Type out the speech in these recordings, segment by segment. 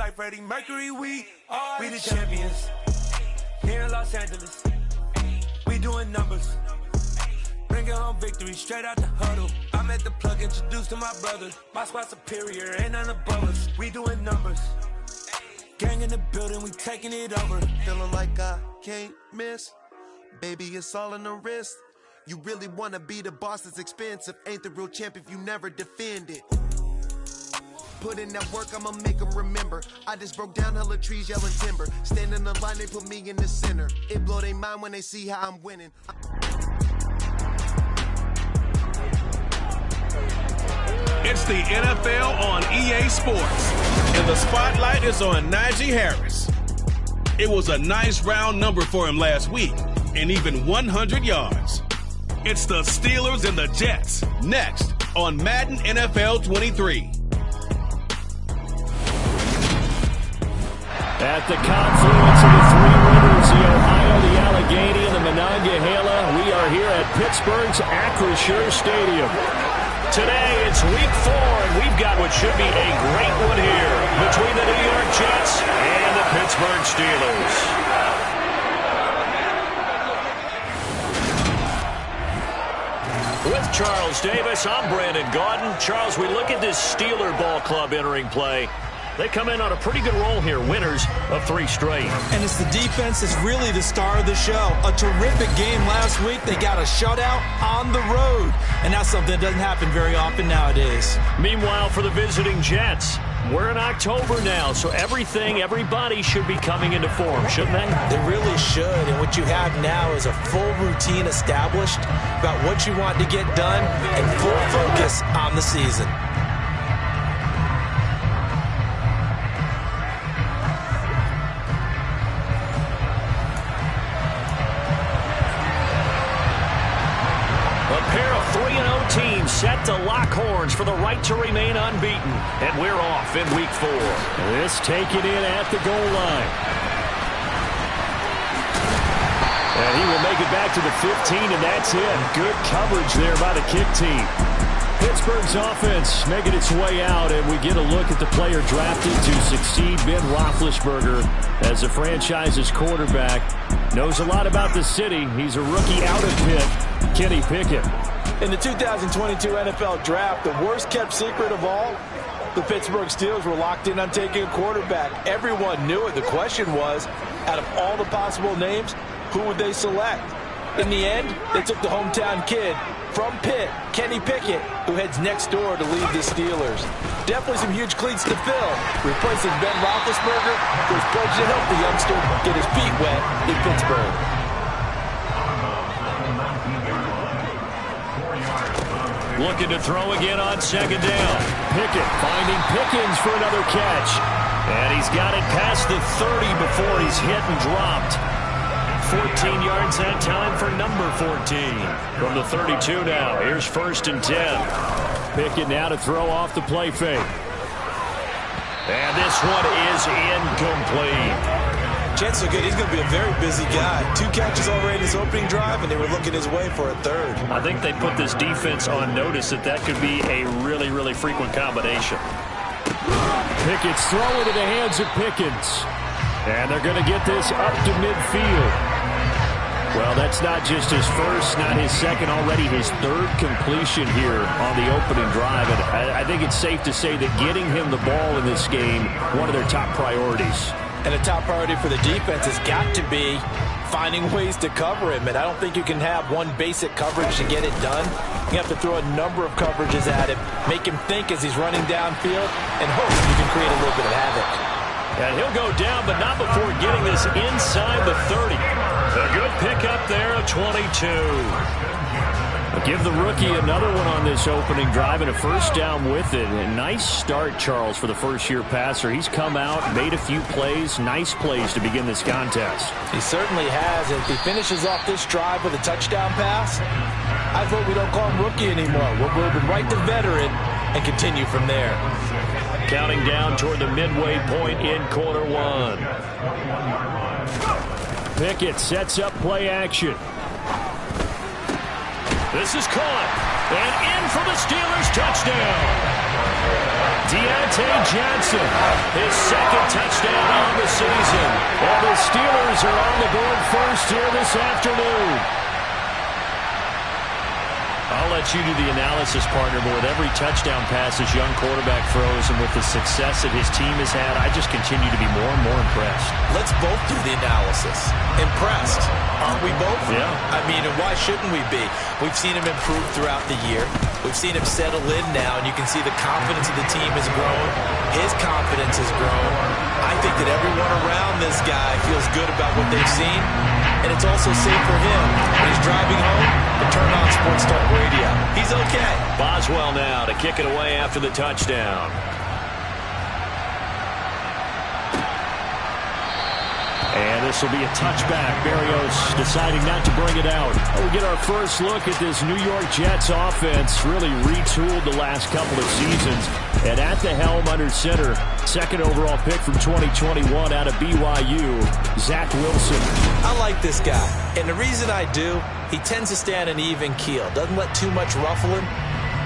like Freddie Mercury, we the champions. Here in Los Angeles, we doing numbers. Bringing home victory straight out the huddle. I'm at the plug, introduced to my brothers. My squad superior, ain't none above us. We doing numbers. Gang in the building, we taking it over. Feeling like I can't miss. Baby, it's all in the wrist. You really wanna be the boss, it's expensive. Ain't the real champ if you never defend it. Put in that work, I'ma make them remember. I just broke down hella trees, yelling timber. Stand in the line, they put me in the center. It blow their mind when they see how I'm winning. It's the NFL on EA Sports, and the spotlight is on Najee Harris. It was a nice round number for him last week, and even 100 yards. It's the Steelers and the Jets, next on Madden NFL 23. At the confluence of the three rivers, the Ohio, the Allegheny, and the Monongahela, we are here at Pittsburgh's Acrisure Stadium. Today, it's week 4, and we've got what should be a great one here between the New York Jets and the Pittsburgh Steelers. With Charles Davis, I'm Brandon Gaudin. Charles, we look at this Steeler ball club entering play. They come in on a pretty good roll here, winners of 3 straight. And it's the defense that's really the star of the show. A terrific game last week. They got a shutout on the road. And that's something that doesn't happen very often nowadays. Meanwhile, for the visiting Jets, we're in October now, so everybody should be coming into form, shouldn't they? They really should. And what you have now is a full routine established about what you want to get done and full focus on the season. Teams set to lock horns for the right to remain unbeaten. And we're off in week 4. This taken in at the goal line. And he will make it back to the 15, and that's it. Good coverage there by the kick team. Pittsburgh's offense making its way out, and we get a look at the player drafted to succeed Ben Roethlisberger as the franchise's quarterback. Knows a lot about the city. He's a rookie out of Pitt, Kenny Pickett. In the 2022 NFL Draft, the worst-kept secret of all, the Pittsburgh Steelers were locked in on taking a quarterback. Everyone knew it. The question was, out of all the possible names, who would they select? In the end, they took the hometown kid from Pitt, Kenny Pickett, who heads next door to lead the Steelers. Definitely some huge cleats to fill. Replacing Ben Roethlisberger, who's pledged to help the youngster get his feet wet in Pittsburgh. Looking to throw again on second down. Pickett finding Pickens for another catch. And he's got it past the 30 before he's hit and dropped. 14 yards that time for number 14. From the 32 now. Here's 1st and 10. Pickett now to throw off the play fake. And this one is incomplete. Chance so good, he's going to be a very busy guy. 2 catches already in his opening drive, and they were looking his way for a 3rd. I think they put this defense on notice that could be a really, really frequent combination. Pickett's throw into the hands of Pickens. And they're going to get this up to midfield. Well, that's not just his first, not his second, already his 3rd completion here on the opening drive. And I think it's safe to say that getting him the ball in this game, one of their top priorities. And a top priority for the defense has got to be finding ways to cover him. And I don't think you can have one basic coverage to get it done. You have to throw a number of coverages at him, make him think as he's running downfield, and hope you can create a little bit of havoc. And he'll go down, but not before getting this inside the 30. A good pickup there, a 22. Give the rookie another one on this opening drive and a 1st down with it. A nice start, Charles, for the first-year passer. He's come out, made a few plays, nice plays to begin this contest. He certainly has. If he finishes off this drive with a touchdown pass, I vote we don't call him rookie anymore. We'll move him right to veteran and continue from there. Counting down toward the midway point in quarter 1. Pickett sets up play action. This is caught, and in for the Steelers touchdown. Deontay Johnson, his second touchdown on the season. And the Steelers are on the board first here this afternoon. I'll let you do the analysis, partner, but with every touchdown pass this young quarterback throws and with the success that his team has had, I just continue to be more and more impressed. Let's both do the analysis. Impressed. Aren't we both? Yeah. I mean, and why shouldn't we be? We've seen him improve throughout the year. We've seen him settle in now, and you can see the confidence of the team has grown. His confidence has grown. I think that everyone around this guy feels good about what they've seen, and it's also safe for him when he's driving home to turn on Sports Talk Radio. He's okay. Boswell now to kick it away after the touchdown. And this will be a touchback. Berrios deciding not to bring it out. We'll get our first look at this New York Jets offense. Really retooled the last couple of seasons. And at the helm under center, second overall pick from 2021 out of BYU, Zach Wilson. I like this guy. And the reason I do, he tends to stay on an even keel. Doesn't let too much ruffle him.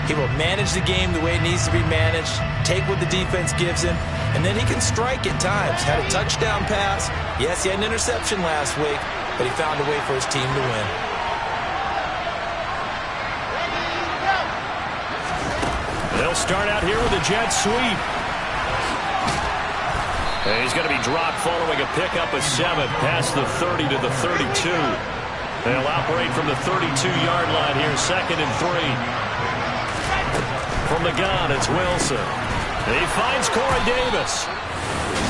He will manage the game the way it needs to be managed, take what the defense gives him, and then he can strike at times. Had a touchdown pass. Yes, he had an interception last week, but he found a way for his team to win. They'll start out here with a jet sweep. And he's going to be dropped following a pickup of 7 past the 30 to the 32. They'll operate from the 32-yard line here, 2nd and 3. From the gun, it's Wilson. He finds Corey Davis.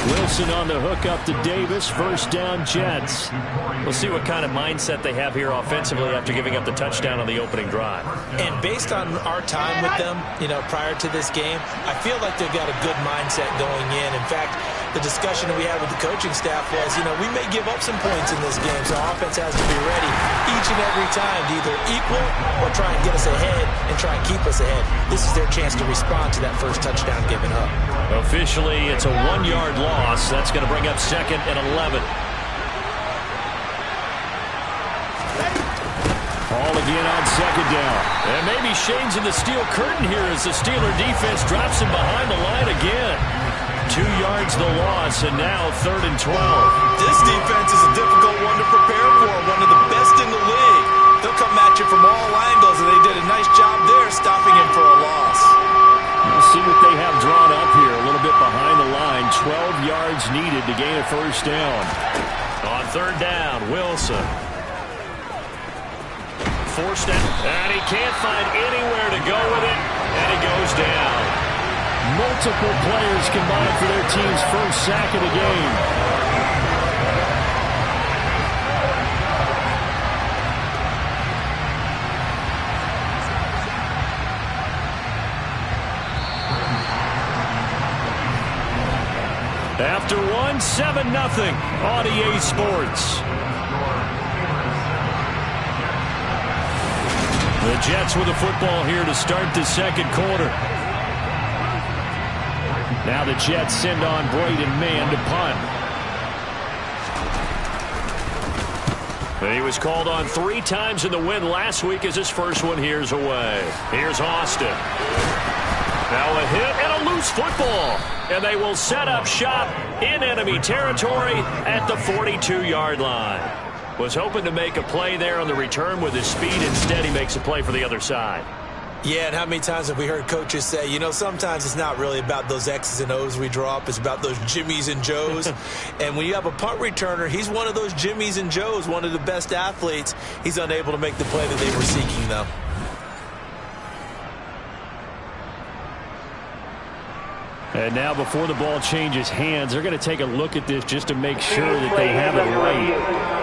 Wilson on the hook up to Davis. First down, Jets. We'll see what kind of mindset they have here offensively after giving up the touchdown on the opening drive. And based on our time with them, prior to this game, I feel like they've got a good mindset going in. In fact, the discussion that we had with the coaching staff was, we may give up some points in this game, so offense has to be ready each and every time to either equal or try and get us ahead and try and keep us ahead. This is their chance to respond to that first touchdown given up. Officially, it's a 1-yard loss. That's going to bring up 2nd and 11. Ball again on 2nd down. And maybe Shane's in the steel curtain here as the Steeler defense drops him behind the line again. 2 yards the loss, and now 3rd and 12. This defense is a difficult one to prepare for, one of the best in the league. They'll come at you from all angles, and they did a nice job there stopping him for a loss. We'll see what they have drawn up here, a little bit behind the line. 12 yards needed to gain a first down. On 3rd down, Wilson. Forced it, and he can't find anywhere to go with it, and he goes down. Multiple players combined for their team's first sack of the game. After 1, 7-0 on EA Sports. The Jets with the football here to start the second quarter. Now the Jets send on Braden Mann to punt. He was called on 3 times in the win last week as his first one here's away. Here's Austin. Now a hit and a loose football. And they will set up shop in enemy territory at the 42-yard line. Was hoping to make a play there on the return with his speed. Instead, he makes a play for the other side. Yeah, and how many times have we heard coaches say, sometimes it's not really about those X's and O's we draw up. It's about those Jimmies and Joes. And when you have a punt returner, he's one of those Jimmies and Joes, one of the best athletes. He's unable to make the play that they were seeking, though. And now before the ball changes hands, they're going to take a look at this just to make sure that they have it right.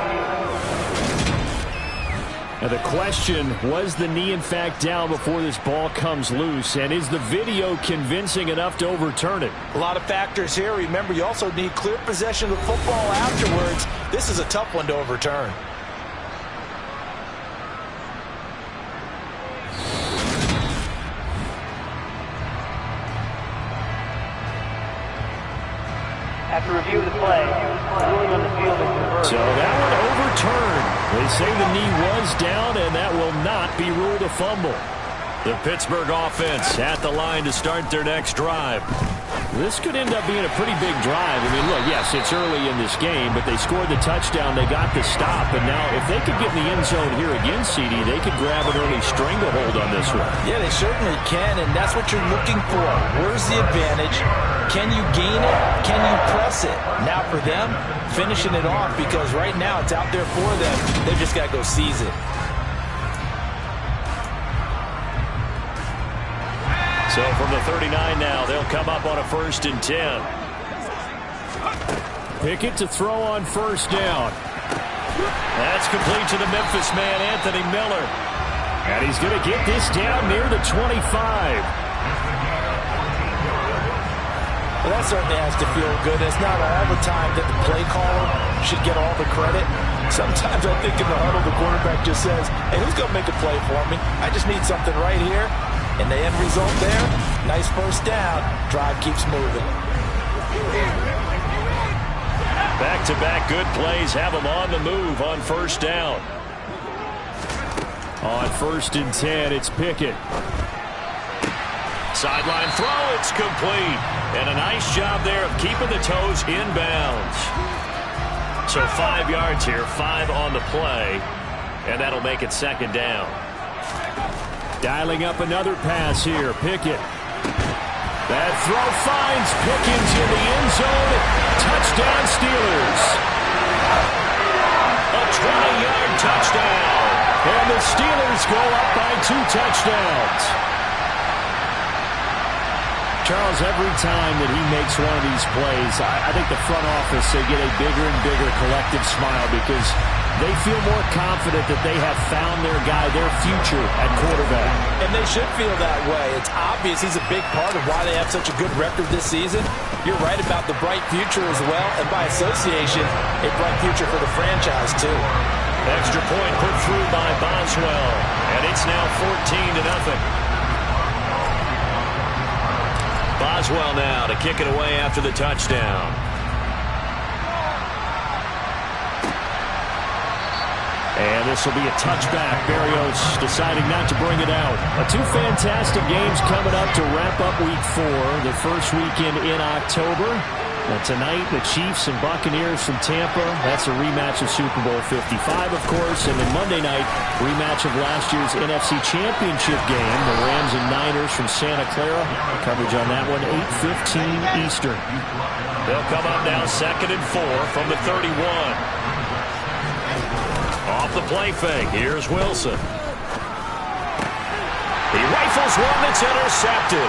Now the question, was the knee in fact down before this ball comes loose? And is the video convincing enough to overturn it? A lot of factors here. Remember, you also need clear possession of the football afterwards. This is a tough one to overturn. After review of the play, ruling on the field is reversed. So that one overturned. They say the knee was down, and that will not be ruled a fumble. The Pittsburgh offense at the line to start their next drive. This could end up being a pretty big drive. I mean, look, yes, it's early in this game, but they scored the touchdown. They got the stop. And now if they could get in the end zone here again, CD, they could grab an early stranglehold on this one. Yeah, they certainly can, and that's what you're looking for. Where's the advantage? Can you gain it? Can you press it? Now for them, finishing it off, because right now it's out there for them. They've just got to go seize it. So from the 39 now, they'll come up on a 1st and 10. Pickett to throw on 1st down. That's complete to the Memphis man, Anthony Miller. And he's going to get this down near the 25. Well, that certainly has to feel good. It's not all the time that the play caller should get all the credit. Sometimes I think in the huddle, the quarterback just says, hey, who's going to make a play for me? I just need something right here. And the end result there, nice 1st down. Drive keeps moving. Back-to-back good plays have them on the move on 1st down. On 1st and 10, it's Pickett. Sideline throw, it's complete. And a nice job there of keeping the toes inbounds. So 5 yards here, 5 on the play. And that'll make it 2nd down. Dialing up another pass here, Pickett. That throw finds Pickens in the end zone. Touchdown, Steelers. A 20-yard touchdown. And the Steelers go up by 2 touchdowns. Charles, every time that he makes one of these plays, I think the front office, they get a bigger and bigger collective smile because they feel more confident that they have found their guy, their future at quarterback. And they should feel that way. It's obvious he's a big part of why they have such a good record this season. You're right about the bright future as well, and by association, a bright future for the franchise too. Extra point put through by Boswell, and it's now 14-0. Boswell now to kick it away after the touchdown. And this will be a touchback. Berrios deciding not to bring it out. 2 fantastic games coming up to wrap up Week 4, the first weekend in October. Tonight, the Chiefs and Buccaneers from Tampa. That's a rematch of Super Bowl 55, of course. And then Monday night, rematch of last year's NFC Championship game. The Rams and Niners from Santa Clara. Coverage on that one, 8:15 Eastern. They'll come up now 2nd and 4 from the 31. Off the play fake, here's Wilson. He rifles one that's intercepted.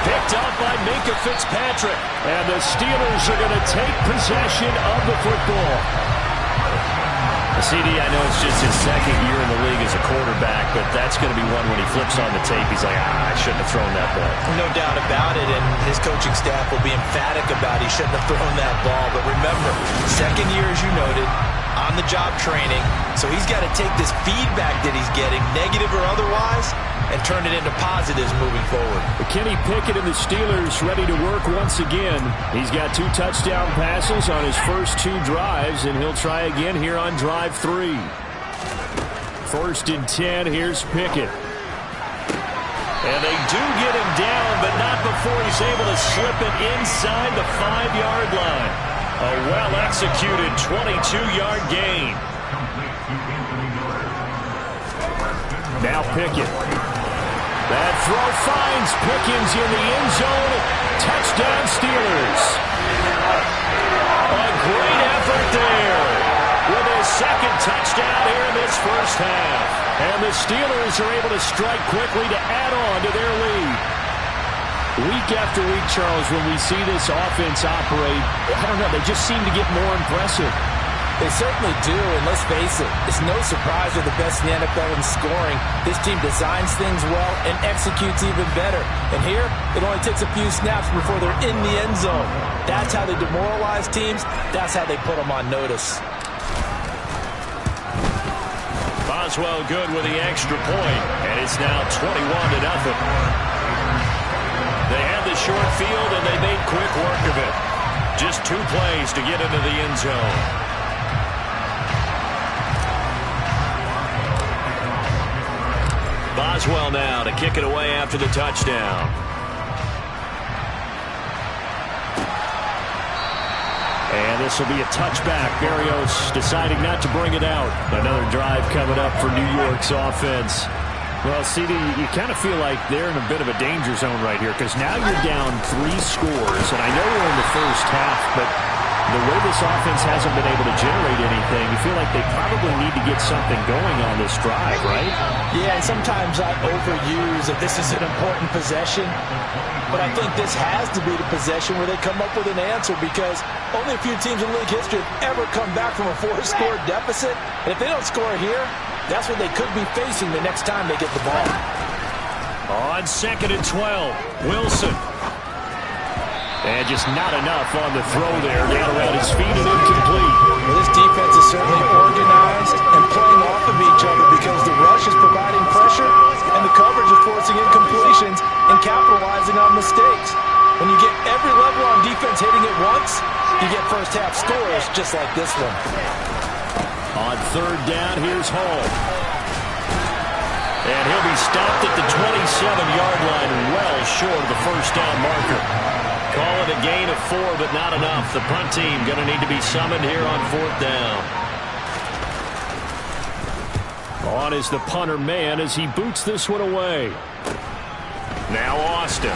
Picked up by Minkah Fitzpatrick. And the Steelers are going to take possession of the football. CD, I know it's just his 2nd year in the league as a quarterback, but that's going to be one when he flips on the tape, he's like, I shouldn't have thrown that ball. No doubt about it, and his coaching staff will be emphatic about he shouldn't have thrown that ball. But remember, 2nd year, as you noted, on-the-job training, so he's got to take this feedback that he's getting, negative or otherwise, and turn it into positives moving forward. Kenny Pickett and the Steelers ready to work once again. He's got 2 touchdown passes on his first 2 drives, and he'll try again here on drive 3. 1st and 10, here's Pickett. And they do get him down, but not before he's able to slip it inside the 5-yard line. A well-executed 22-yard gain. Now Pickett. That throw finds Pickens in the end zone. Touchdown, Steelers. A great effort there with his 2nd touchdown here in this first half. And the Steelers are able to strike quickly to add on to their lead. Week after week, Charles, when we see this offense operate, I don't know, they just seem to get more impressive. They certainly do, and let's face it, it's no surprise they're the best in the NFL in scoring. This team designs things well and executes even better. And here, it only takes a few snaps before they're in the end zone. That's how they demoralize teams. That's how they put them on notice. Boswell good with the extra point, and it's now 21-0. They had the short field, and they made quick work of it. Just 2 plays to get into the end zone. Boswell now to kick it away after the touchdown. And this will be a touchback. Berrios deciding not to bring it out. Another drive coming up for New York's offense. Well, CD, you kind of feel like they're in a bit of a danger zone right here because now you're down 3 scores. And I know we're in the first half, but the way this offense hasn't been able to generate anything, you feel like they probably need to get something going on this drive, right? Yeah, and sometimes I overuse that this is an important possession. But I think this has to be the possession where they come up with an answer because only a few teams in league history have ever come back from a 4-score deficit. And if they don't score here, that's what they could be facing the next time they get the ball. On 2nd and 12, Wilson. And just not enough on the throw there. Down around his feet and incomplete. Well, this defense is certainly organized and playing off of each other because the rush is providing pressure and the coverage is forcing incompletions and capitalizing on mistakes. When you get every level on defense hitting it once, you get first-half scores just like this one. On 3rd down, here's Hall. And he'll be stopped at the 27-yard line, well short of the first down marker. Call it a gain of 4, but not enough. The punt team going to need to be summoned here on 4th down. On is the punter man as he boots this one away. Now Austin.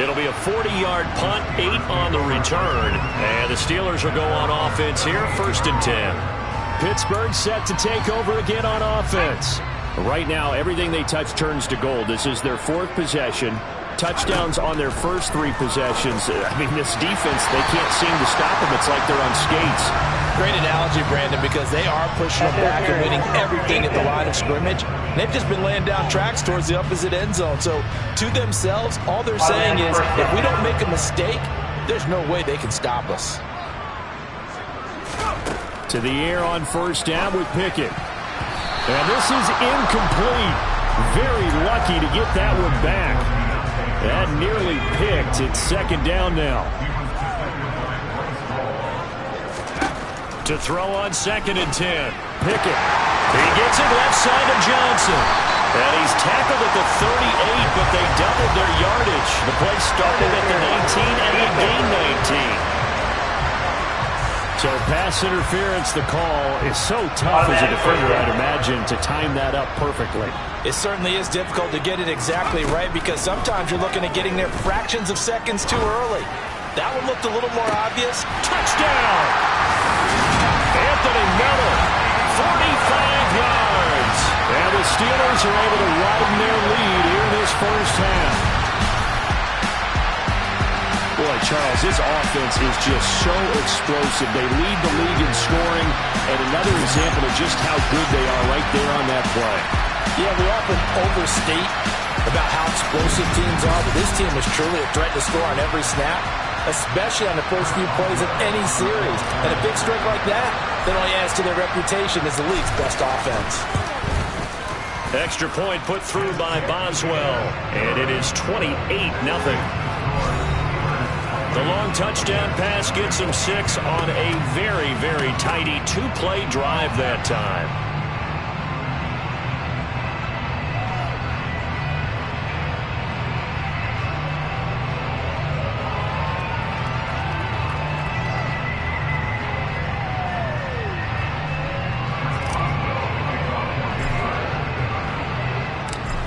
It'll be a 40-yard punt, 8 on the return. And the Steelers will go on offense here, 1st and 10. Pittsburgh set to take over again on offense. Right now, everything they touch turns to gold. This is their 4th possession. Touchdowns on their first 3 possessions. I mean, this defense, they can't seem to stop them. It's like they're on skates. Great analogy, Brandon, because they are pushing them back and winning everything at the line of scrimmage. They've just been laying down tracks towards the opposite end zone. So, to themselves, all they're saying is, if we don't make a mistake, there's no way they can stop us. To the air on 1st down with Pickett. And this is incomplete. Very lucky to get that one back. That nearly picked. It's 2nd down now. To throw on 2nd and 10. Pickett. He gets it left side to Johnson. And he's tackled at the 38, but they doubled their yardage. The play started at the 19, and they gained 19. So pass interference, the call is so tough as a defender, I'd imagine, to time that up perfectly. It certainly is difficult to get it exactly right because sometimes you're looking at getting there fractions of seconds too early. That one looked a little more obvious. Touchdown! Anthony Miller, 45 yards. And the Steelers are able to widen their lead here in this first half. Boy, Charles, this offense is just so explosive. They lead the league in scoring, and another example of just how good they are right there on that play. Yeah, we often overstate about how explosive teams are, but this team is truly a threat to score on every snap, especially on the first few plays of any series. And a big streak like that only adds to their reputation as the league's best offense. Extra point put through by Boswell, and it is 28-0. The long touchdown pass gets him 6 on a very, very tidy 2-play drive that time.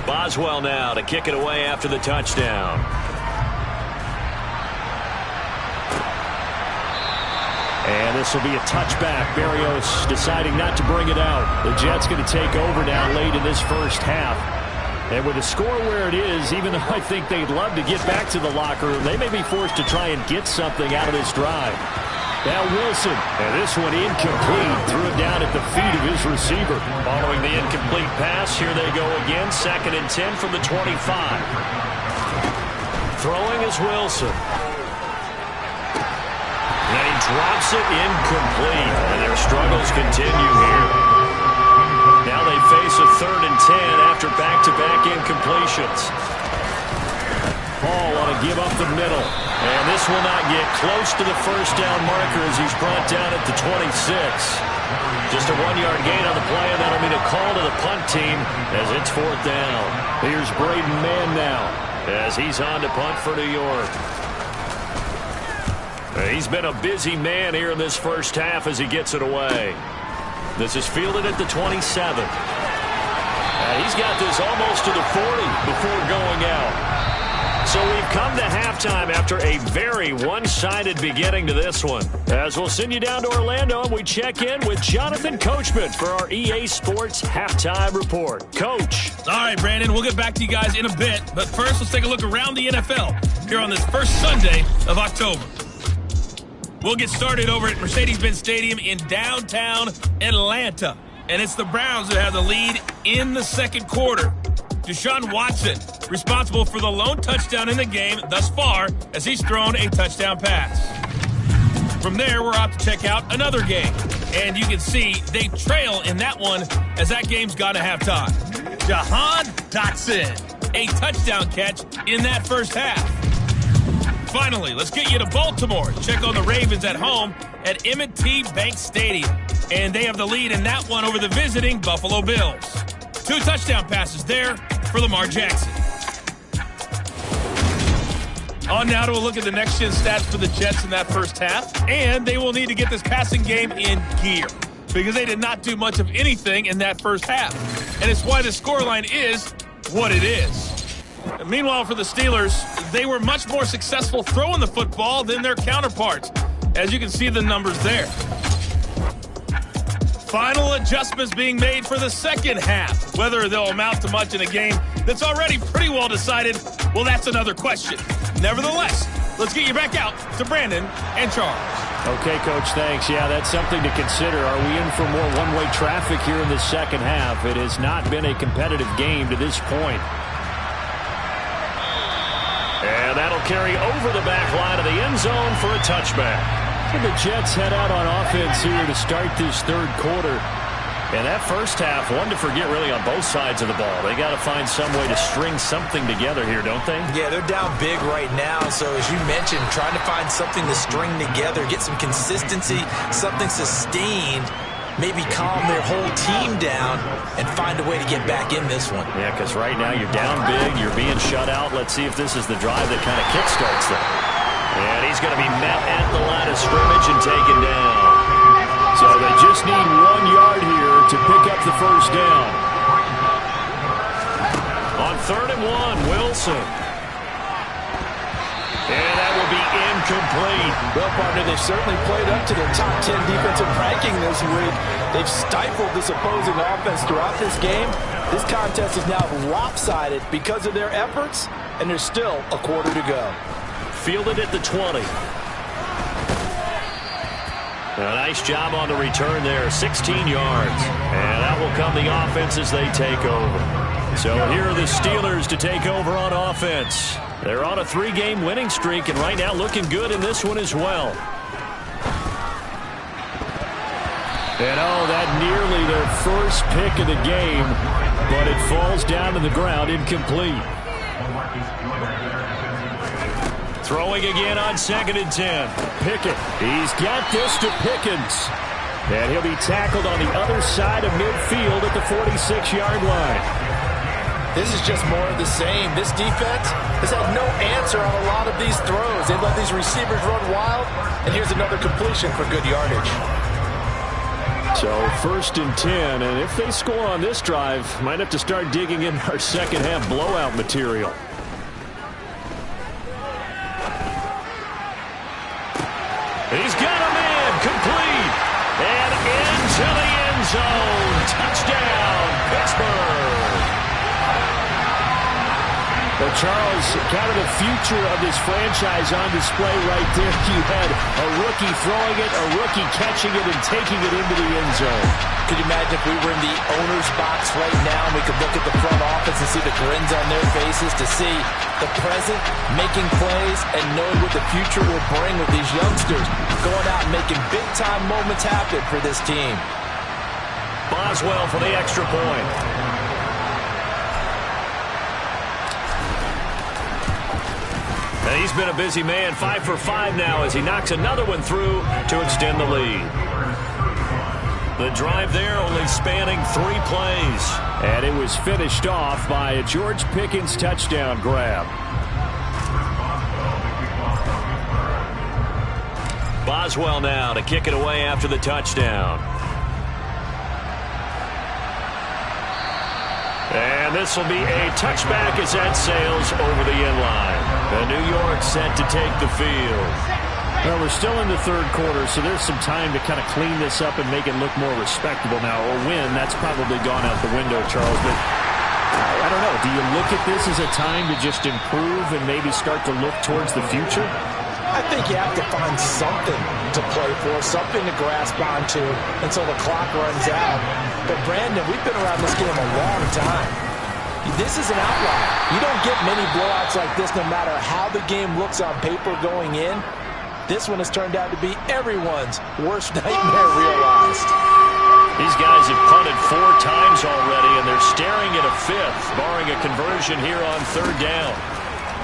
Boswell now to kick it away after the touchdown. And this will be a touchback. Berrios deciding not to bring it out. The Jets going to take over now late in this first half. And with the score where it is, even though I think they'd love to get back to the locker room, they may be forced to try and get something out of this drive. Now Wilson, and this one incomplete. Threw it down at the feet of his receiver. Following the incomplete pass, here they go again. 2nd and 10 from the 25. Throwing is Wilson. And he drops it incomplete. And their struggles continue here. Now they face a 3rd and 10 after back-to-back incompletions. Hall want to give up the middle. And this will not get close to the first down marker as he's brought down at the 26. Just a 1-yard gain on the play, and that'll mean a call to the punt team as it's 4th down. Here's Braden Mann now as he's on to punt for New York. He's been a busy man here in this first half as he gets it away. This is fielded at the 27. He's got this almost to the 40 before going out. So we've come to halftime after a very one-sided beginning to this one. As we'll send you down to Orlando, and we check in with Jonathan Coachman for our EA Sports Halftime Report. Coach. All right, Brandon, we'll get back to you guys in a bit. But first, let's take a look around the NFL here on this first Sunday of October. We'll get started over at Mercedes-Benz Stadium in downtown Atlanta. And it's the Browns that have the lead in the second quarter. Deshaun Watson, responsible for the lone touchdown in the game thus far, as he's thrown a touchdown pass. From there, we're off to check out another game. And you can see they trail in that one as that game's gone to halftime. Jahan Dotson, a touchdown catch in that first half. Finally, let's get you to Baltimore. Check on the Ravens at home at M&T Bank Stadium. And they have the lead in that one over the visiting Buffalo Bills. 2 touchdown passes there for Lamar Jackson. On now to a look at the next-gen stats for the Jets in that first half. And they will need to get this passing game in gear, because they did not do much of anything in that first half. And it's why the scoreline is what it is. And meanwhile, for the Steelers, they were much more successful throwing the football than their counterparts, as you can see the numbers there. Final adjustments being made for the second half. Whether they'll amount to much in a game that's already pretty well decided, well, that's another question. Nevertheless, let's get you back out to Brandon and Charles. Okay, Coach, thanks. Yeah, that's something to consider. Are we in for more one-way traffic here in the second half? It has not been a competitive game to this point. And that'll carry over the back line of the end zone for a touchback. And the Jets head out on offense here to start this third quarter. And that first half, one to forget really on both sides of the ball. They got to find some way to string something together here, don't they? Yeah, they're down big right now. So as you mentioned, trying to find something to string together, get some consistency, something sustained, maybe calm their whole team down and find a way to get back in this one. Yeah, because right now you're down big, you're being shut out. Let's see if this is the drive that kind of kickstarts them. And he's going to be met at the line of scrimmage and taken down. So they just need 1 yard here to pick up the first down. On 3rd and 1, Wilson. And that will be incomplete. Well, partner, they've certainly played up to their top 10 defensive ranking this week. They've stifled this opposing offense throughout this game. This contest is now lopsided because of their efforts, and there's still a quarter to go. Fielded at the 20. A nice job on the return there, 16 yards. And that will come the offense as they take over. So here are the Steelers to take over on offense. They're on a 3-game winning streak, and right now looking good in this one as well. And that nearly their first pick of the game, but it falls down to the ground incomplete. Throwing again on 2nd and 10. Pickett. He's got this to Pickens. And he'll be tackled on the other side of midfield at the 46-yard line. This is just more of the same. This defense has had no answer on a lot of these throws. They let these receivers run wild, and here's another completion for good yardage. So 1st and 10, and if they score on this drive, might have to start digging in our second half blowout material. He's got a man, complete, and into the end zone. Touchdown, Pittsburgh. Well, Charles, kind of the future of this franchise on display right there. You had a rookie throwing it, a rookie catching it, and taking it into the end zone. Could you imagine if we were in the owner's box right now and we could look at the front office and see the grins on their faces, to see the present making plays and knowing what the future will bring with these youngsters going out and making big-time moments happen for this team. Boswell for the extra point. And he's been a busy man, 5 for 5 now as he knocks another one through to extend the lead. The drive there only spanning 3 plays. And it was finished off by a George Pickens touchdown grab. Boswell now to kick it away after the touchdown. And this will be a touchback as that sails over the end line. The New York set to take the field. Well, we're still in the third quarter, so there's some time to kind of clean this up and make it look more respectable now. A win, that's probably gone out the window, Charles. But I don't know. Do you look at this as a time to just improve and maybe start to look towards the future? I think you have to find something to play for, something to grasp onto until the clock runs out. But, Brandon, we've been around this game a long time. This is an outlier. You don't get many blowouts like this no matter how the game looks on paper going in. This one has turned out to be everyone's worst nightmare realized. These guys have punted 4 times already, and they're staring at a 5th, barring a conversion here on 3rd down.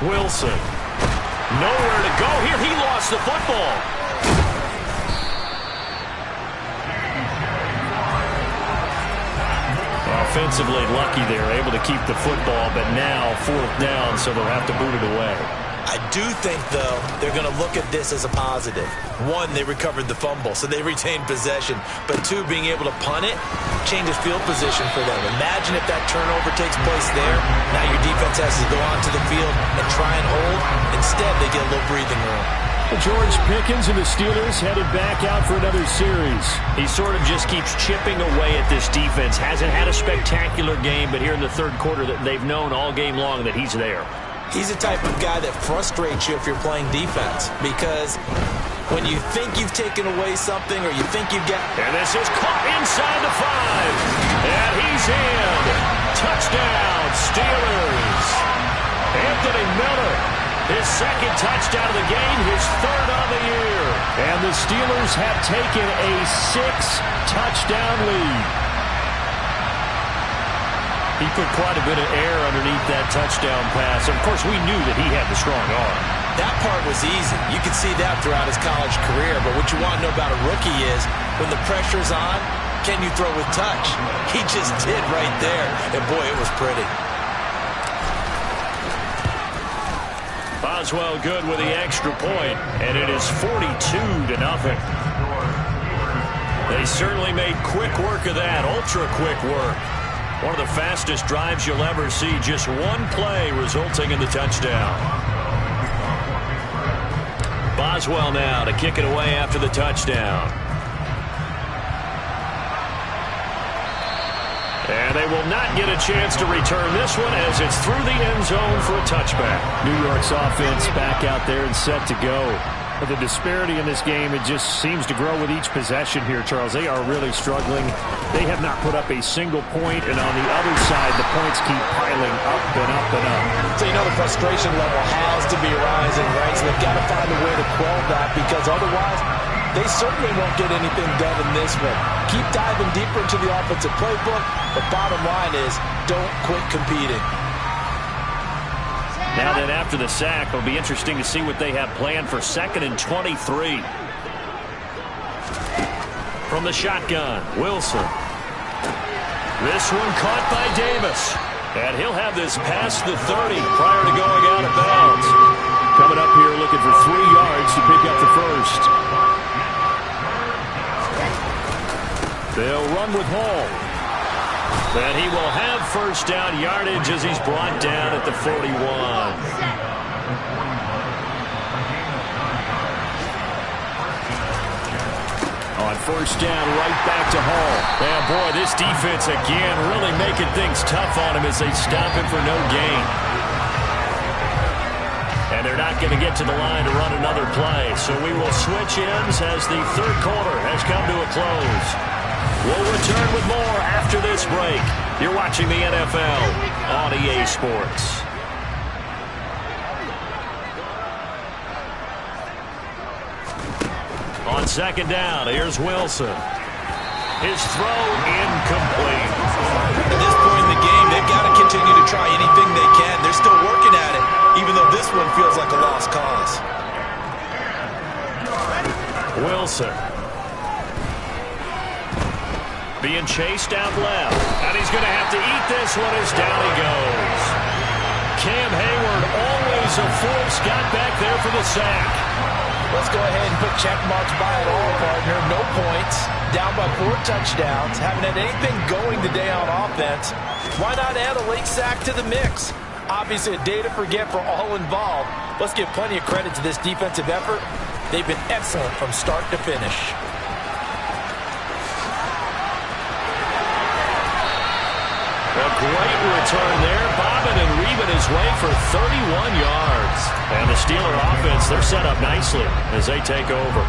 Wilson. Nowhere to go here. He lost the football. Offensively lucky they're able to keep the football, but now 4th down, so they'll have to boot it away. I do think, though, they're going to look at this as a positive. 1, they recovered the fumble, so they retained possession. But 2, being able to punt it changes field position for them. Imagine if that turnover takes place there. Now your defense has to go onto the field and try and hold. Instead, they get a little breathing room. George Pickens and the Steelers headed back out for another series. He sort of just keeps chipping away at this defense. Hasn't had a spectacular game, but here in the third quarter, that they've known all game long that he's there. He's the type of guy that frustrates you if you're playing defense, because when you think you've taken away something or you think you've got... And this is caught inside the 5. And he's in. Touchdown, Steelers. Anthony Miller, his 2nd touchdown of the game, his 3rd of the year. And the Steelers have taken a 6-touchdown lead. He put quite a bit of air underneath that touchdown pass. Of course, we knew that he had the strong arm. That part was easy. You could see that throughout his college career. But what you want to know about a rookie is when the pressure's on, can you throw with touch? He just did right there. And, boy, it was pretty. Boswell good with the extra point, and it is 42-0. They certainly made quick work of that, ultra-quick work. One of the fastest drives you'll ever see. Just 1 play resulting in the touchdown. Boswell now to kick it away after the touchdown. And they will not get a chance to return this one as it's through the end zone for a touchback. New York's offense back out there and set to go. But the disparity in this game, it just seems to grow with each possession here, Charles. They are really struggling. They have not put up a single point, and on the other side, the points keep piling up and up and up. So you know the frustration level has to be rising, right? So they've got to find a way to quell that, because otherwise they certainly won't get anything done in this one. Keep diving deeper into the offensive playbook, but bottom line is don't quit competing. Now then, after the sack, it'll be interesting to see what they have planned for 2nd and 23. From the shotgun, Wilson. This one caught by Davis. And he'll have this past the 30 prior to going out of bounds. Coming up here looking for 3 yards to pick up the first. They'll run with Hall. And he will have first down yardage as he's brought down at the 41. On first down, right back to Hall. And boy, this defense again really making things tough on him as they stop him for no gain. And they're not going to get to the line to run another play. So we will switch ends as the third quarter has come to a close. We'll return with more after this break. You're watching the NFL on EA Sports. On second down, here's Wilson. His throw incomplete. At this point in the game, they've got to continue to try anything they can. They're still working at it, even though this one feels like a lost cause. Wilson. Being chased out left. And he's going to have to eat this one as down he goes. Cam Hayward, always a force, got back there for the sack. Let's go ahead and put check marks by it all, partner. No points. Down by 4 touchdowns. Haven't had anything going today on offense. Why not add a late sack to the mix? Obviously a day to forget for all involved. Let's give plenty of credit to this defensive effort. They've been excellent from start to finish. A great return there. Bobbing and weaving his way for 31 yards. And the Steeler offense, they're set up nicely as they take over.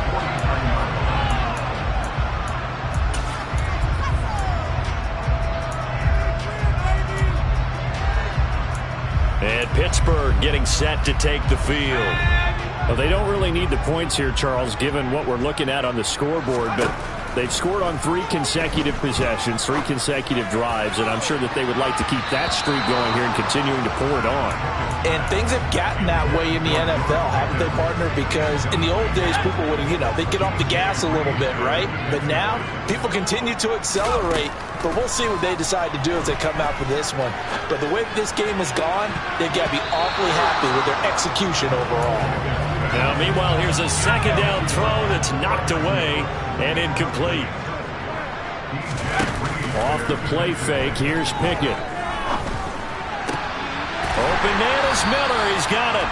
And Pittsburgh getting set to take the field. Well, they don't really need the points here, Charles, given what we're looking at on the scoreboard, but they've scored on 3 consecutive possessions, 3 consecutive drives, and I'm sure that they would like to keep that streak going here and continuing to pour it on. And things have gotten that way in the NFL, haven't they, partner? Because in the old days, people would, they'd get off the gas a little bit, right? But now, people continue to accelerate. But we'll see what they decide to do as they come out for this one. But the way this game has gone, they've got to be awfully happy with their execution overall. Now, meanwhile, here's a second down throw that's knocked away and incomplete. Off the play fake, here's Pickett. Open man is Miller. He's got it.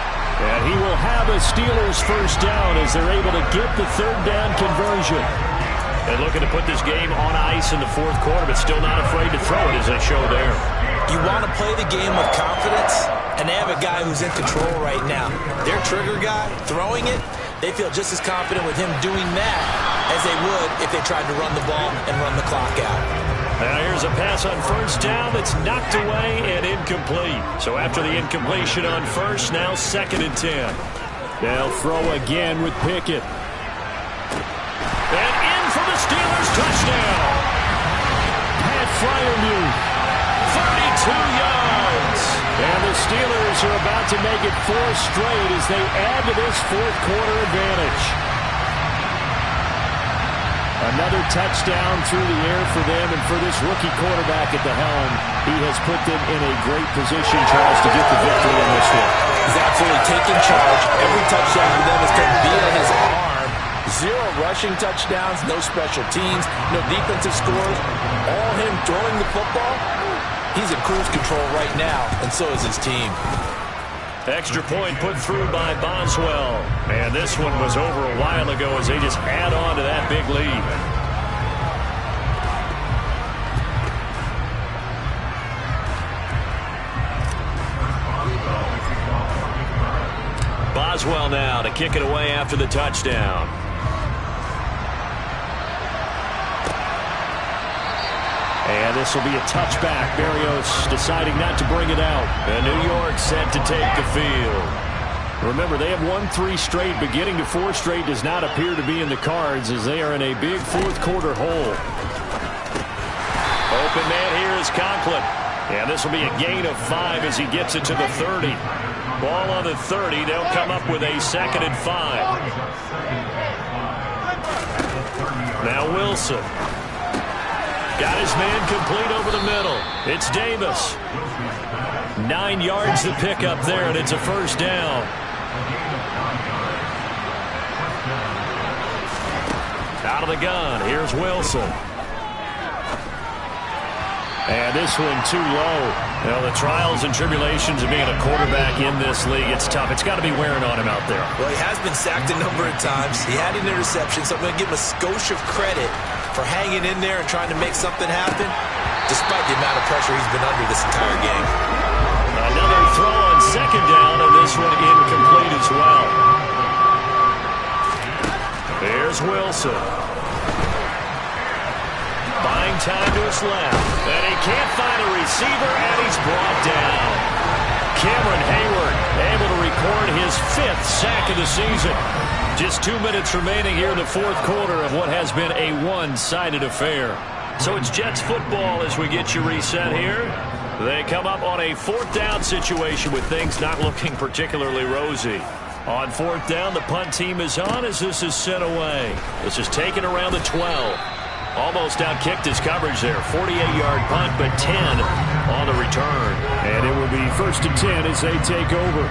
And he will have a Steelers first down as they're able to get the 3rd down conversion. And looking to put this game on ice in the 4th quarter, but still not afraid to throw it as they show there. You want to play the game with confidence, and they have a guy who's in control right now. Their trigger guy, throwing it, they feel just as confident with him doing that as they would if they tried to run the ball and run the clock out. Now here's a pass on first down that's knocked away and incomplete. So after the incompletion on first, now 2nd and 10. They'll throw again with Pickett. And in for the Steelers touchdown. Pat Freiermuth, 32 yards. And the Steelers are about to make it 4 straight as they add to this 4th quarter advantage. Another touchdown through the air for them, and for this rookie quarterback at the helm, he has put them in a great position, Charles, to get the victory in this one. He's absolutely taking charge. Every touchdown for them has come via his arm. 0 rushing touchdowns, no special teams, no defensive scores. All him throwing the football. He's in cruise control right now, and so is his team. Extra point put through by Boswell. And this one was over a while ago as they just add on to that big lead. Boswell now to kick it away after the touchdown. And this will be a touchback. Berrios deciding not to bring it out. And New York set to take the field. Remember, they have won 3 straight, but getting to 4 straight does not appear to be in the cards as they are in a big 4th quarter hole. Open man here is Conklin. And this will be a gain of 5 as he gets it to the 30. Ball on the 30. They'll come up with a 2nd and 5. Now Wilson. Got his man complete over the middle. It's Davis. 9 yards to pick up there, and it's a first down. Out of the gun, here's Wilson. And this one too low. Well, the trials and tribulations of being a quarterback in this league, it's tough. It's got to be wearing on him out there. Well, he has been sacked a number of times. He had an interception, so I'm going to give him a skosh of credit for hanging in there and trying to make something happen, despite the amount of pressure he's been under this entire game. Another throw on 2nd down, and this one incomplete as well. There's Wilson. Buying time to his left. And he can't find a receiver, and he's brought down. Cameron Hayward able to record his 5th sack of the season. Just 2 minutes remaining here in the 4th quarter of what has been a one-sided affair. So it's Jets football as we get you reset here. They come up on a 4th down situation with things not looking particularly rosy. On 4th down, the punt team is on as this is sent away. This is taken around the 12. Almost outkicked his coverage there. 48-yard punt, but 10 on the return. And it will be 1st and 10 as they take over.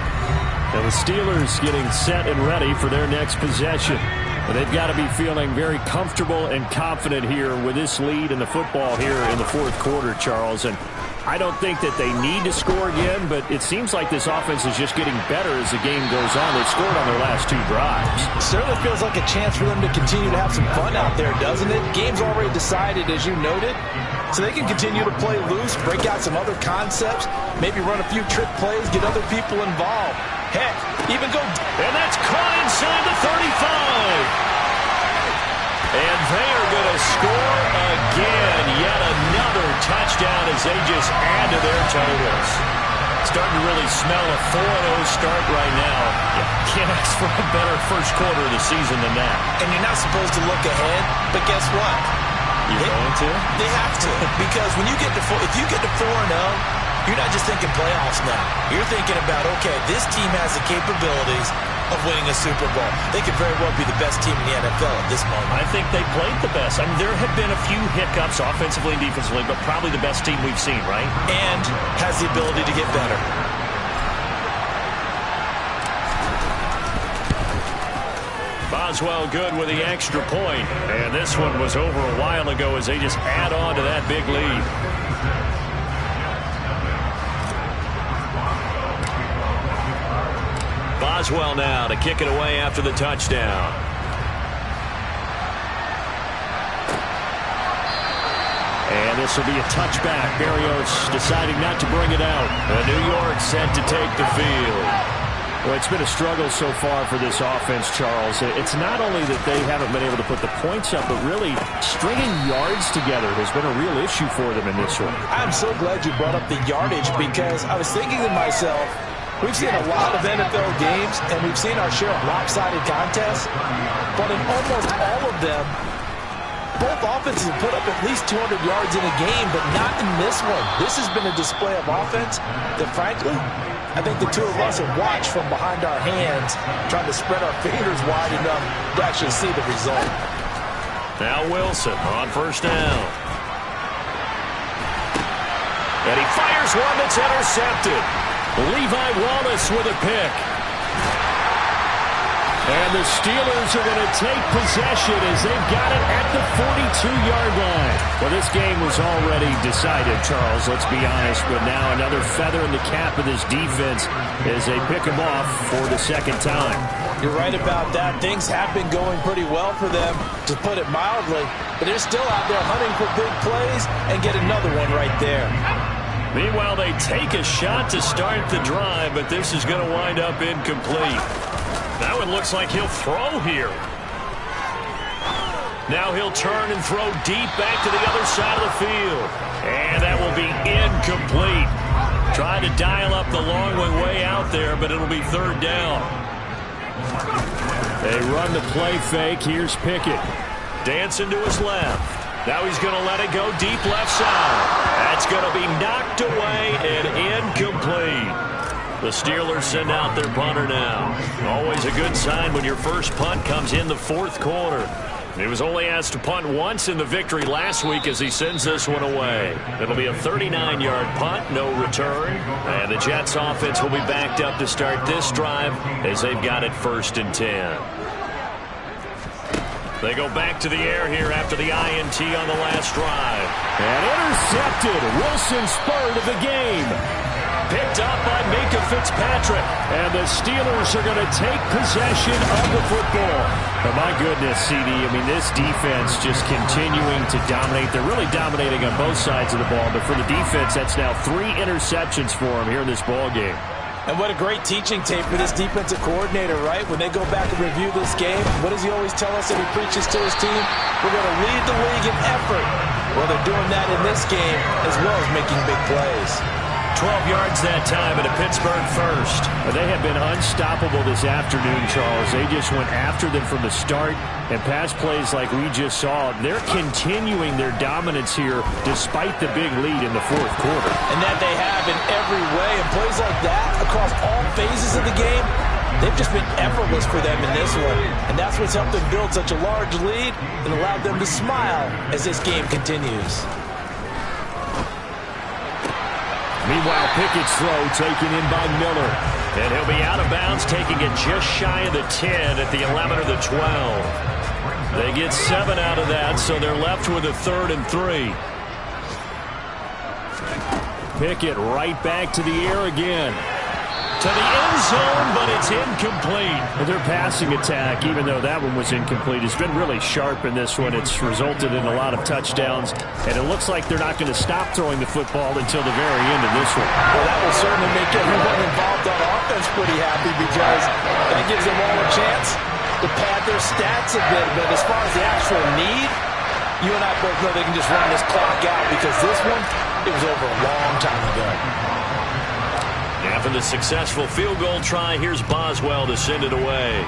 And the Steelers getting set and ready for their next possession. And they've got to be feeling very comfortable and confident here with this lead in the football here in the 4th quarter, Charles. And I don't think that they need to score again, but it seems like this offense is just getting better as the game goes on. They've scored on their last 2 drives. It certainly feels like a chance for them to continue to have some fun out there, doesn't it? Game's already decided, as you noted, so they can continue to play loose, break out some other concepts, maybe run a few trick plays, get other people involved. Heck, even go... And that's caught inside the 35. And they are going to score again. Yet another touchdown as they just add to their totals. Starting to really smell a 4-0 start right now. You can't ask for a better first quarter of the season than that. And you're not supposed to look ahead, but guess what? You're going to? They have to. Because when you get to if you get to 4-0, you're not just thinking playoffs now. You're thinking about, okay, this team has the capabilities of winning a Super Bowl. They could very well be the best team in the NFL at this moment. I think they played the best. I mean, there have been a few hiccups offensively and defensively, but probably the best team we've seen, right? And has the ability to get better. Boswell good with the extra point. And this one was over a while ago as they just add on to that big lead. Boswell now to kick it away after the touchdown. And this will be a touchback. Berrios deciding not to bring it out. New York set to take the field. Well, it's been a struggle so far for this offense, Charles. It's not only that they haven't been able to put the points up, but really stringing yards together has been a real issue for them in this one. I'm so glad you brought up the yardage because I was thinking to myself, we've seen a lot of NFL games, and we've seen our share of lopsided contests, but in almost all of them, both offenses have put up at least 200 yards in a game, but not in this one. This has been a display of offense that, frankly, I think the two of us have watched from behind our hands, trying to spread our fingers wide enough to actually see the result. Now Wilson on first down. And he fires one that's intercepted. Levi Wallace with a pick. And the Steelers are going to take possession as they've got it at the 42-yard line. Well, this game was already decided, Charles, let's be honest. But now another feather in the cap of this defense as they pick them off for the second time. You're right about that. Things have been going pretty well for them, to put it mildly. But they're still out there hunting for big plays and get another one right there. Meanwhile, they take a shot to start the drive, but this is going to wind up incomplete. That one looks like he'll throw here. Now he'll turn and throw deep back to the other side of the field. And that will be incomplete. Trying to dial up the long way out there, but it'll be third down. They run the play fake. Here's Pickett. Dancing to his left. Now he's going to let it go deep left side. That's going to be knocked away and incomplete. The Steelers send out their punter now. Always a good sign when your first punt comes in the fourth quarter. He was only asked to punt once in the victory last week as he sends this one away. It'll be a 39-yard punt, no return. And the Jets offense will be backed up to start this drive as they've got it 1st and 10. They go back to the air here after the INT on the last drive. And intercepted. Wilson's spur to the game. Picked up by Minkah Fitzpatrick. And the Steelers are going to take possession of the football. But my goodness, CD, I mean, this defense just continuing to dominate. They're really dominating on both sides of the ball. But for the defense, that's now 3 interceptions for them here in this ball game. And what a great teaching tape for this defensive coordinator, right? When they go back and review this game, what does he always tell us that he preaches to his team? We're going to lead the league in effort. Well, they're doing that in this game as well as making big plays. 12 yards that time and a Pittsburgh first. They have been unstoppable this afternoon, Charles. They just went after them from the start, and pass plays like we just saw, they're continuing their dominance here despite the big lead in the fourth quarter. And that they have in every way. And plays like that across all phases of the game, They've just been effortless for them in this one, and that's what's helped them build such a large lead and allowed them to smile as this game continues. Meanwhile, Pickett's throw taken in by Miller. And he'll be out of bounds, taking it just shy of the 10 at the 11 or the 12. They get 7 out of that, so they're left with a 3rd and 3. Pickett right back to the air again. To the end zone, but it's incomplete. And their passing attack, even though that one was incomplete, has been really sharp in this one. It's resulted in a lot of touchdowns, and it looks like they're not going to stop throwing the football until the very end of this one. Well, that will certainly make everyone involved on offense pretty happy, because that gives them all a chance to pad their stats a bit. But as far as the actual need, you and I both know they can just run this clock out, because this one, it was over a long time ago. After the successful field goal try, here's Boswell to send it away.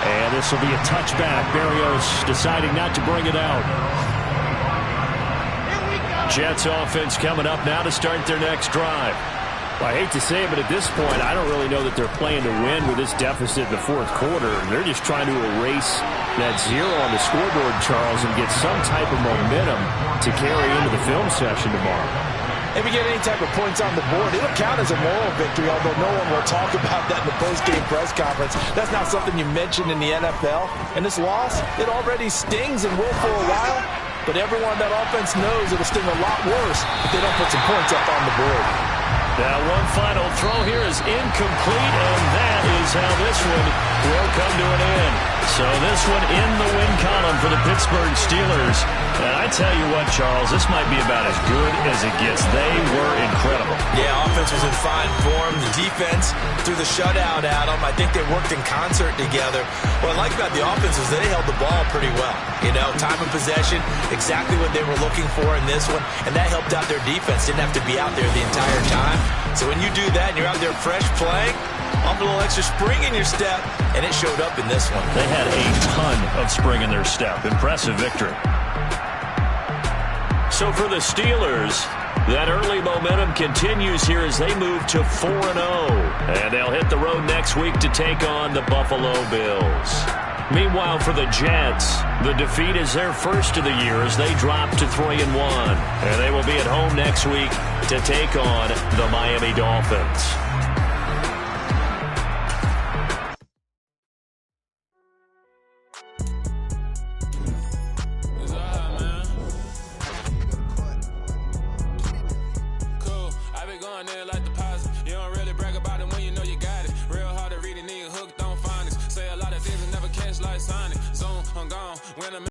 And this will be a touchback. Berrios deciding not to bring it out. Jets offense coming up now to start their next drive. Well, I hate to say it, but at this point, I don't really know that they're playing to win with this deficit in the fourth quarter. They're just trying to erase that 0 on the scoreboard, Charles, and get some type of momentum to carry into the film session tomorrow. If you get any type of points on the board, it'll count as a moral victory, although no one will talk about that in the post-game press conference. That's not something you mention in the NFL. And this loss, it already stings and will for a while, but everyone on that offense knows it'll sting a lot worse if they don't put some points up on the board. Now one final throw here is incomplete, and that is how this one will come to an end. So this one in the win column for the Pittsburgh Steelers. And I tell you what, Charles, this might be about as good as it gets. They were incredible. Yeah, offense was in fine form. The defense threw the shutout at them. I think they worked in concert together. What I like about the offense is they held the ball pretty well. You know, time of possession, exactly what they were looking for in this one. And that helped out their defense. Didn't have to be out there the entire time. So when you do that and you're out there fresh playing, a little extra spring in your step, and it showed up in this one. They had a ton of spring in their step. Impressive victory. So for the Steelers, that early momentum continues here as they move to 4-0. And they'll hit the road next week to take on the Buffalo Bills. Meanwhile, for the Jets, the defeat is their first of the year as they drop to 3-1. And they will be at home next week to take on the Miami Dolphins.